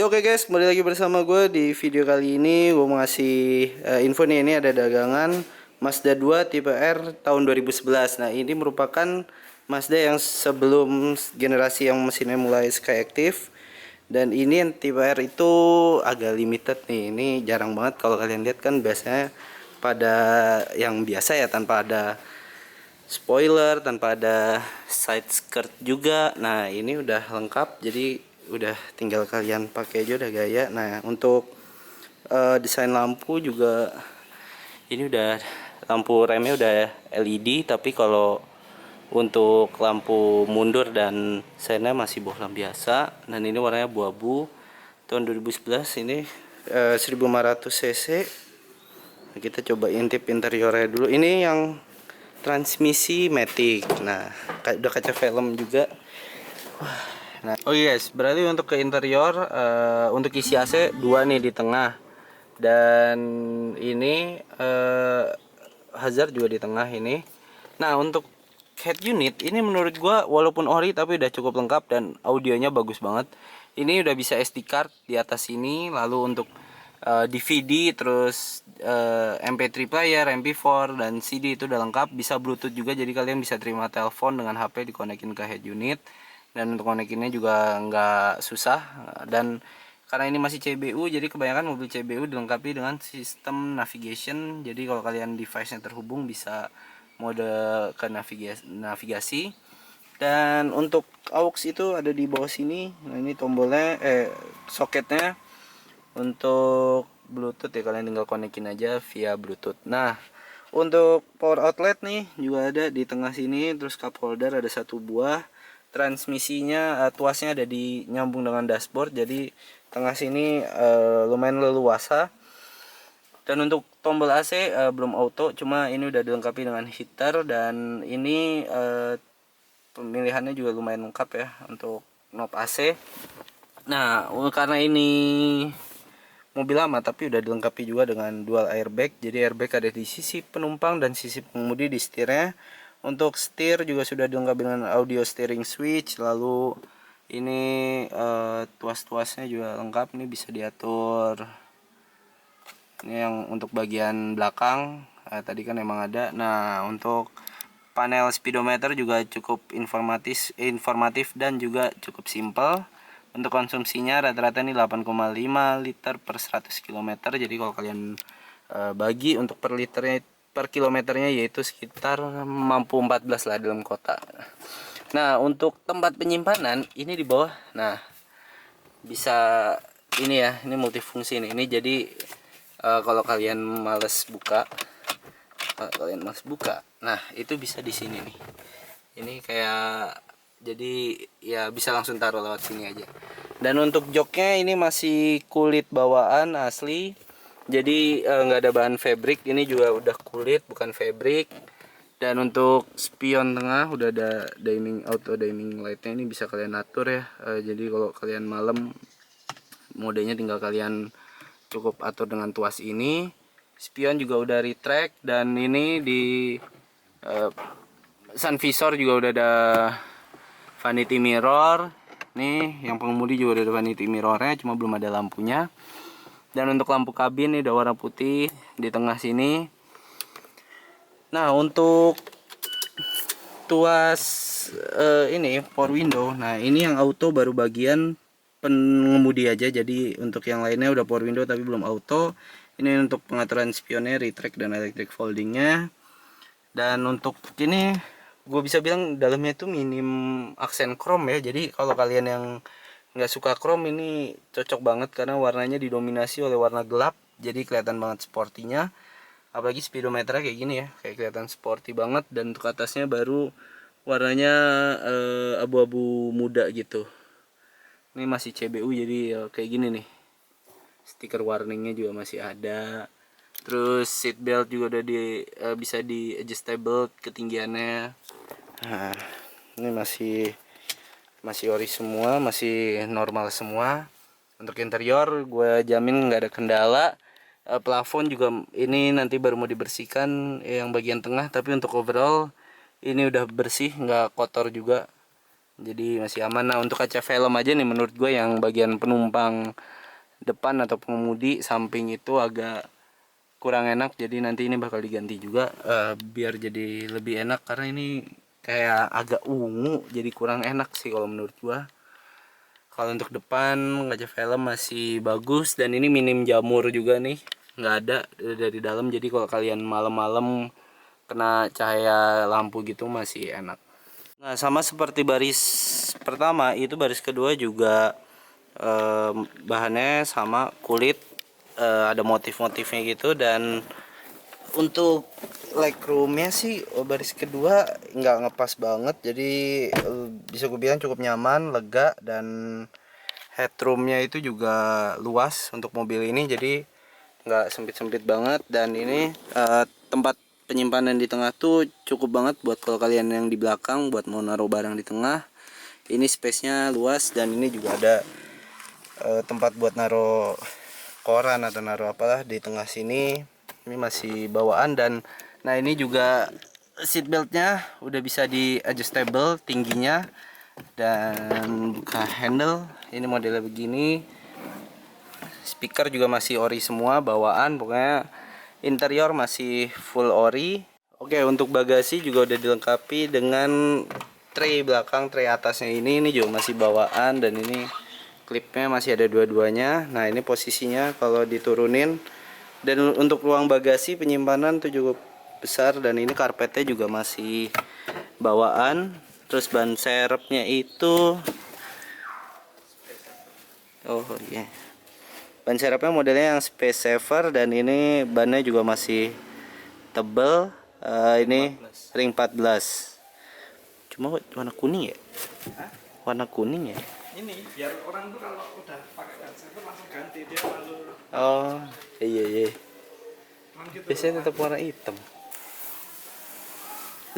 Ya oke guys, kembali lagi bersama gue di video kali ini. Gue mau ngasih info nih, ini ada dagangan Mazda 2 tipe R tahun 2011. Nah ini merupakan Mazda yang sebelum generasi yang mesinnya mulai Skyactiv. Dan ini yang tipe R itu agak limited nih. Ini jarang banget kalau kalian lihat kan, biasanya pada yang biasa ya, tanpa ada spoiler, tanpa ada side skirt juga. Nah ini udah lengkap, jadi udah tinggal kalian pakai aja, udah gaya. Nah untuk desain lampu juga, ini udah lampu remnya udah LED, tapi kalau untuk lampu mundur dan sena masih bohlam biasa. Dan ini warnanya abu-abu tahun 2011. Ini 1500 cc. Nah, kita coba intip interiornya dulu. Ini yang transmisi matic. Nah udah kaca film juga. Nah, oh yes, berarti untuk ke interior, untuk isi AC dua nih di tengah, dan ini hazard juga di tengah ini. Nah untuk head unit ini menurut gua walaupun ori tapi udah cukup lengkap dan audionya bagus banget. Ini udah bisa SD card di atas sini, lalu untuk DVD, terus MP3 player, MP4 dan CD itu udah lengkap. Bisa Bluetooth juga, jadi kalian bisa terima telepon dengan HP dikonekin ke head unit. Dan untuk konekinnya juga nggak susah. Dan karena ini masih CBU, jadi kebanyakan mobil CBU dilengkapi dengan sistem navigation. Jadi kalau kalian device-nya terhubung bisa mode ke navigasi. Dan untuk aux itu ada di bawah sini. Nah ini tombolnya, soketnya untuk Bluetooth ya, kalian tinggal konekin aja via Bluetooth. Nah untuk power outlet nih juga ada di tengah sini. Terus cup holder ada satu buah. Transmisinya, tuasnya ada di nyambung dengan dashboard, jadi tengah sini lumayan leluasa. Dan untuk tombol AC belum auto, cuma ini udah dilengkapi dengan heater. Dan ini pemilihannya juga lumayan lengkap ya untuk knob AC. Nah karena ini mobil lama tapi udah dilengkapi juga dengan dual airbag, jadi airbag ada di sisi penumpang dan sisi pengemudi di setirnya. Untuk setir juga sudah dilengkapi dengan audio steering switch. Lalu ini tuas-tuasnya juga lengkap, ini bisa diatur. Ini yang untuk bagian belakang, tadi kan emang ada. Nah untuk panel speedometer juga cukup informatif dan juga cukup simpel. Untuk konsumsinya rata-rata ini 8,5 liter per 100 km. Jadi kalau kalian bagi untuk per kilometernya yaitu sekitar mampu 14 lah dalam kota. Nah untuk tempat penyimpanan ini di bawah. Nah bisa ini ya, ini multifungsi nih. Ini jadi kalau kalian males buka, nah itu bisa di sini nih. Ini kayak, jadi ya bisa langsung taruh lewat sini aja. Dan untuk joknya ini masih kulit bawaan asli, jadi nggak ada bahan fabric. Ini juga udah kulit bukan fabric. Dan untuk spion tengah udah ada auto dimming lightnya, ini bisa kalian atur ya. Jadi kalau kalian malam, modenya tinggal kalian cukup atur dengan tuas ini. Spion juga udah retract. Dan ini di sun visor juga udah ada vanity mirror. Nih yang pengemudi juga udah ada vanity mirrornya, cuma belum ada lampunya. Dan untuk lampu kabin ini udah warna putih di tengah sini. Nah untuk tuas ini power window, nah ini yang auto baru bagian pengemudi aja. Jadi untuk yang lainnya udah power window tapi belum auto. Ini untuk pengaturan spionnya, retract dan electric foldingnya. Dan untuk ini gue bisa bilang dalamnya itu minim aksen chrome ya. Jadi kalau kalian yang nggak suka chrome, ini cocok banget karena warnanya didominasi oleh warna gelap, jadi kelihatan banget sportinya. Apalagi speedometernya kayak gini ya, kayak kelihatan sporty banget. Dan untuk atasnya baru warnanya abu-abu muda gitu. Ini masih CBU, jadi kayak gini nih. Stiker warningnya juga masih ada. Terus seat belt juga udah bisa di adjustable ketinggiannya. Nah ini masih ori semua, masih normal semua. Untuk interior gue jamin nggak ada kendala. Plafon juga ini nanti baru mau dibersihkan yang bagian tengah, tapi untuk overall ini udah bersih, nggak kotor juga. jadi masih aman. Nah untuk kaca film aja nih menurut gue yang bagian penumpang depan atau pengemudi samping itu agak kurang enak, jadi nanti ini bakal diganti juga biar jadi lebih enak, karena ini kayak agak ungu jadi kurang enak sih kalau menurut gua. Kalau untuk depan kaca film masih bagus, dan ini minim jamur juga nih, nggak ada dari dalam, jadi kalau kalian malam-malam kena cahaya lampu gitu masih enak. Nah sama seperti baris pertama, itu baris kedua juga bahannya sama kulit, ada motif-motifnya gitu. Dan untuk legroomnya sih baris kedua nggak ngepas banget, jadi bisa gue bilang cukup nyaman, lega, dan headroomnya itu juga luas untuk mobil ini, jadi nggak sempit-sempit banget. Dan ini tempat penyimpanan di tengah tuh cukup banget buat kalau kalian yang di belakang buat mau naruh barang di tengah. Ini space-nya luas, dan ini juga ada tempat buat naruh koran atau naruh apalah di tengah sini. Ini masih bawaan. Dan nah ini juga seat beltnya udah bisa di adjustable tingginya, dan buka handle. Ini modelnya begini. Speaker juga masih ori semua bawaan, pokoknya interior masih full ori. Oke, untuk bagasi juga udah dilengkapi dengan tray belakang, tray atasnya ini juga masih bawaan, dan ini klipnya masih ada dua-duanya. Nah ini posisinya kalau diturunin. Dan untuk ruang bagasi penyimpanan tuh cukup besar, dan ini karpetnya juga masih bawaan. Terus ban serepnya itu ban serepnya modelnya yang space saver, dan ini bannya juga masih tebel. Ini ring 14, cuma warna kuning ya. Warna kuning ya. Ini biar orang tuh kalau udah pakai ban serep langsung ganti, dia lalu. Oh iya. Gitu, biasanya tetap warna hitam.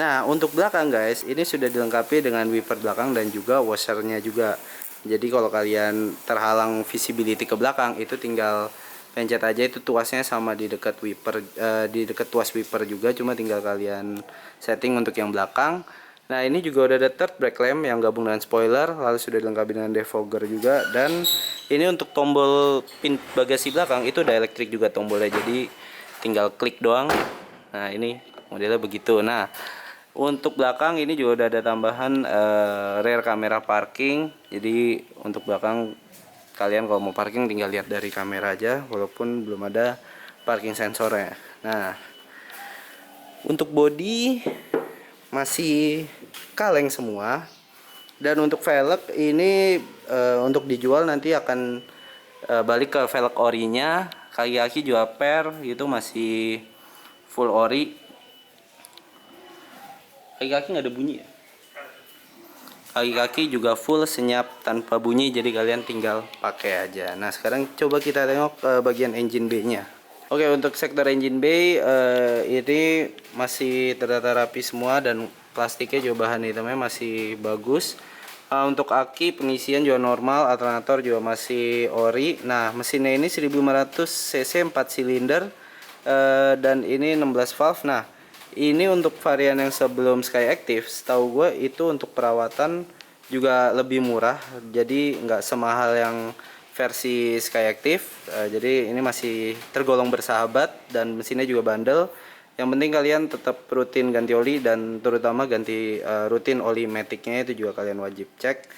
Nah untuk belakang guys, ini sudah dilengkapi dengan wiper belakang dan juga washernya juga. Jadi kalau kalian terhalang visibility ke belakang, itu tinggal pencet aja, itu tuasnya sama di dekat wiper, di dekat tuas wiper juga, cuma tinggal kalian setting untuk yang belakang. Nah ini juga udah ada third brake lamp yang gabung dengan spoiler, lalu sudah dilengkapi dengan defogger juga. Dan ini untuk tombol pin bagasi belakang itu udah elektrik juga tombolnya, jadi tinggal klik doang. Nah ini modelnya begitu. Nah untuk belakang ini juga udah ada tambahan rear kamera parking. Jadi untuk belakang kalian kalau mau parking tinggal lihat dari kamera aja, walaupun belum ada parking sensornya. Nah untuk bodi masih kaleng semua. Dan untuk velg ini untuk dijual nanti akan balik ke velg orinya. Kaki-kaki juga per, itu masih full ori. Kaki-kaki nggak ada bunyi ya? Kaki-kaki juga full senyap tanpa bunyi, jadi kalian tinggal pakai aja. Nah sekarang coba kita tengok ke bagian engine bay nya. Oke, untuk sektor engine bay ini masih terdata rapi semua, dan plastiknya juga bahan hitamnya masih bagus. Untuk aki pengisian juga normal, alternator juga masih ori. Nah mesinnya ini 1500 cc 4 silinder, dan ini 16 valve. Nah ini untuk varian yang sebelum Skyactiv, setahu gue itu untuk perawatan juga lebih murah, jadi nggak semahal yang versi Skyactiv. Jadi ini masih tergolong bersahabat, dan mesinnya juga bandel. Yang penting kalian tetap rutin ganti oli, dan terutama ganti rutin oli maticnya itu juga kalian wajib cek.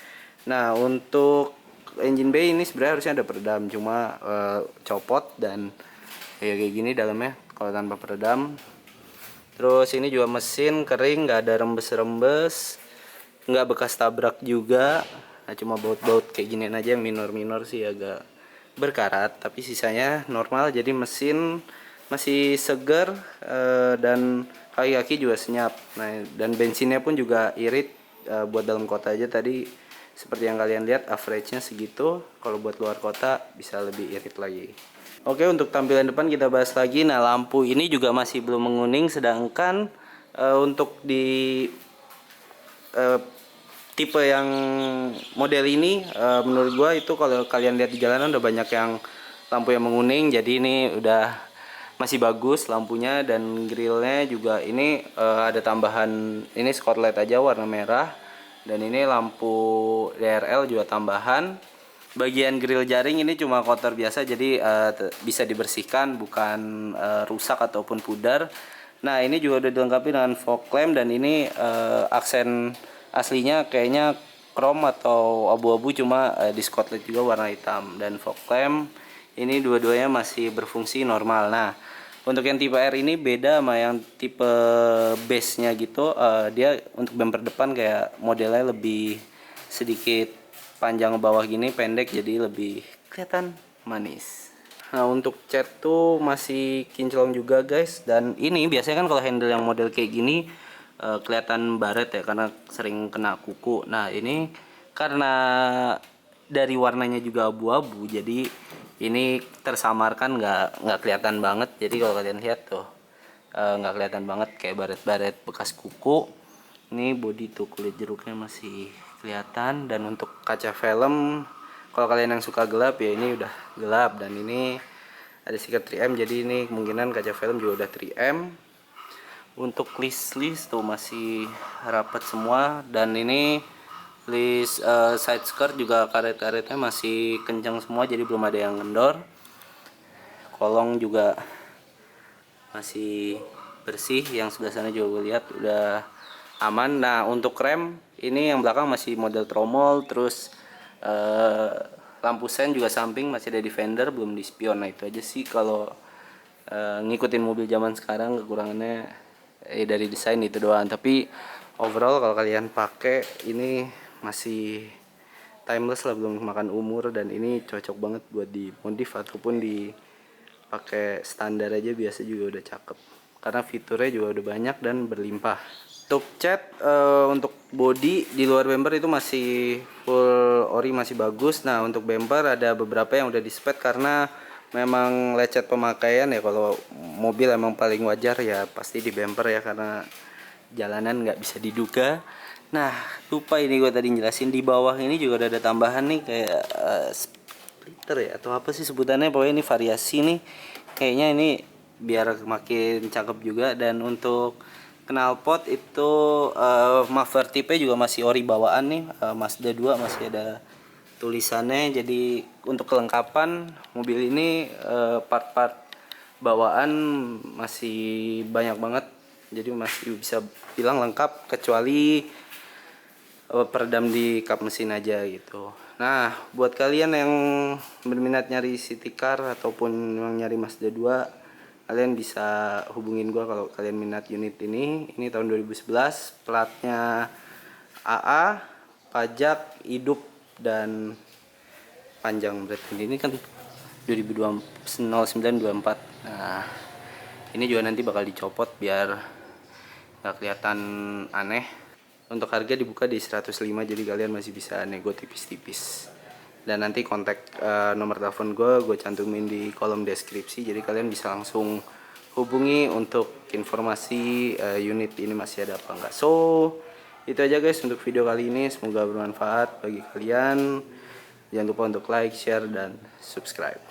Nah untuk engine bay ini sebenarnya harusnya ada peredam, cuma copot, dan kayak gini dalamnya kalau tanpa peredam. Terus ini juga mesin kering, nggak ada rembes-rembes, nggak bekas tabrak juga. Nah cuma baut-baut kayak gini aja, yang minor-minor sih agak berkarat, tapi sisanya normal. Jadi mesin masih seger, dan kaki-kaki juga senyap. Nah dan bensinnya pun juga irit. Buat dalam kota aja tadi seperti yang kalian lihat average-nya segitu, kalau buat luar kota bisa lebih irit lagi. Oke, untuk tampilan depan kita bahas lagi. Nah lampu ini juga masih belum menguning, sedangkan untuk di tipe yang model ini menurut gua itu kalau kalian lihat di jalanan udah banyak yang lampu yang menguning. Jadi ini udah masih bagus lampunya, dan grillnya juga ini ada tambahan ini spotlight aja warna merah. Dan ini lampu DRL juga tambahan. Bagian grill jaring ini cuma kotor biasa, jadi bisa dibersihkan, bukan rusak ataupun pudar. Nah, ini juga udah dilengkapi dengan fog lamp, dan ini aksen aslinya kayaknya chrome atau abu-abu, cuma di Scotland juga warna hitam. Dan fog lamp ini dua-duanya masih berfungsi normal. Nah, untuk yang tipe R ini beda sama yang tipe base-nya gitu. Dia untuk bumper depan kayak modelnya lebih sedikit panjang ke bawah gini, pendek, jadi lebih kelihatan manis. Nah, untuk cat tuh masih kinclong juga guys. Dan ini biasanya kan kalau handle yang model kayak gini kelihatan baret ya, karena sering kena kuku. Nah, ini karena dari warnanya juga abu-abu, jadi ini tersamarkan, nggak kelihatan banget. Jadi kalau kalian lihat tuh nggak kelihatan banget kayak baret-baret bekas kuku. Ini body tuh kulit jeruknya masih kelihatan. Dan untuk kaca film, kalau kalian yang suka gelap ya ini udah gelap. Dan ini ada stiker 3M, jadi ini kemungkinan kaca film juga udah 3M. Untuk list tuh masih rapat semua. Dan ini list side skirt juga karet-karetnya masih kencang semua, jadi belum ada yang ngendor. Kolong juga masih bersih, yang sebelah sana juga gue lihat udah aman. Nah, untuk rem ini yang belakang masih model tromol, terus lampu sen juga samping masih ada Defender, belum di spion. Nah, itu aja sih kalau ngikutin mobil zaman sekarang, kekurangannya dari desain itu doang. Tapi overall kalau kalian pakai ini masih timeless lah, belum makan umur. Dan ini cocok banget buat dimodif ataupun dipakai standar aja biasa juga udah cakep, karena fiturnya juga udah banyak dan berlimpah. Untuk cat, untuk body di luar bumper itu masih full ori, masih bagus. Nah, untuk bumper ada beberapa yang udah dispet karena memang lecet pemakaian ya. Kalau mobil emang paling wajar ya pasti di bumper ya, karena jalanan nggak bisa diduga. Nah, lupa ini gue tadi jelasin, di bawah ini juga udah ada tambahan nih kayak splitter ya atau apa sih sebutannya, pokoknya ini variasi nih. Kayaknya ini biar makin cakep juga. Dan untuk knalpot itu muffler tipe juga masih ori bawaan nih, Mazda 2 masih ada tulisannya. Jadi untuk kelengkapan mobil ini part-part bawaan masih banyak banget, jadi masih bisa bilang lengkap, kecuali peredam di kap mesin aja gitu. Nah, buat kalian yang berminat nyari city car ataupun yang nyari Mazda 2, kalian bisa hubungin gua kalau kalian minat unit ini. Ini tahun 2011, platnya AA, pajak, hidup, dan panjang. Berarti ini kan 2009-24. Nah, ini juga nanti bakal dicopot biar nggak kelihatan aneh. Untuk harga dibuka di 105, jadi kalian masih bisa nego tipis-tipis. Dan nanti kontak nomor telepon gue cantumin di kolom deskripsi, jadi kalian bisa langsung hubungi untuk informasi unit ini masih ada apa enggak. So, itu aja guys untuk video kali ini, semoga bermanfaat bagi kalian. Jangan lupa untuk like, share, dan subscribe.